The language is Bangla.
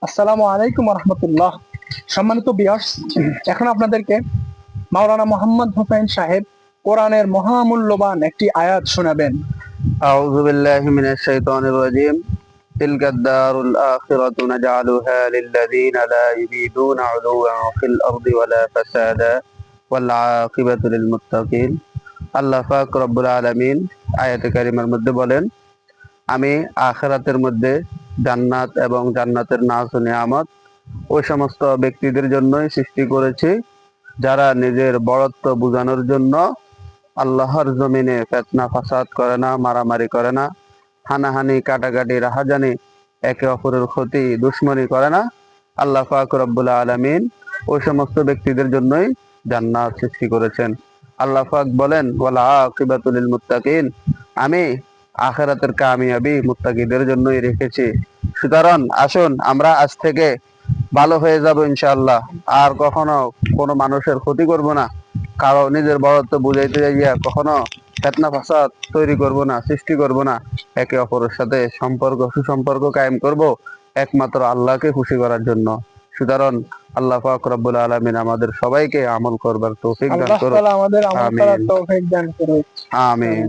আসসালামু আলাইকুম রহমতুল্লাহ। সম্মানিত ভিউয়ার্স, এখন আপনাদেরকে মাওলানা মোহাম্মদ হোসেন সাহেব কোরআনের মহামূল্যবান একটি আয়াত শোনাবেন। আউযু বিল্লাহি মিনাশ শাইতানির রাজীম। তিলকাদ দারুল আখিরাতু নাজআলুহা লিল্লাযীনা লা ইউরিদুনা উলুওয়ান ফিল আরদি ওয়ালা ফাসাদা ওয়াল আকিবাতু লিল মুত্তাকিন। আল্লাহ পাক রব্বুল আলামিন আয়াতে কারিমার মধ্যে বলেন, আমি আখিরাতের মধ্যে জান্নাত এবং জান্নাতের নাজ ও নিয়ামত ওই সমস্ত ব্যক্তিদের জন্যই সৃষ্টি করেছি যারা নিজের বড়ত্ব বোঝানোর জন্য আল্লাহর জমিনে ফিতনা ফাসাদ করে না, মারামারি করে না, হানাহানি কাটাকাটি রাহাজানি, একে অপরের ক্ষতি দুশ্মনী করে না। আল্লাহ পাক রব্বুল আলামিন ওই সমস্ত ব্যক্তিদের জন্যই জান্নাত সৃষ্টি করেছেন। আল্লাহ পাক বলেন, ওয়ালা আকিবাতুল লিল মুত্তাকিন, আমি আখিরাতের কামিয়াবি মুত্তাকিদের জন্যই রেখেছি। সুতরাং আসুন আমরা আজ থেকে ভালো হয়ে যাব ইনশাআল্লাহ। আর কখনো কোনো মানুষের ক্ষতি করব না, কারো নিজের বড়ত্ব বুঝাইতে যাইয়া কখনো ফিতনা ফাসাদ তৈরি করব না, সৃষ্টি করব না। একে অপরের সাথে সুসম্পর্ক কায়েম করব একমাত্র আল্লাহকে খুশি করার জন্য। সুতরাং আল্লাহ পাক রব্বুল আলামিন আমাদের সবাইকে আমল করবার তৌফিক দান আল্লাহ করুন। তাআলা আমাদের আমল করার আমিন, তৌফিক দান করুন। আমিন। আমিন।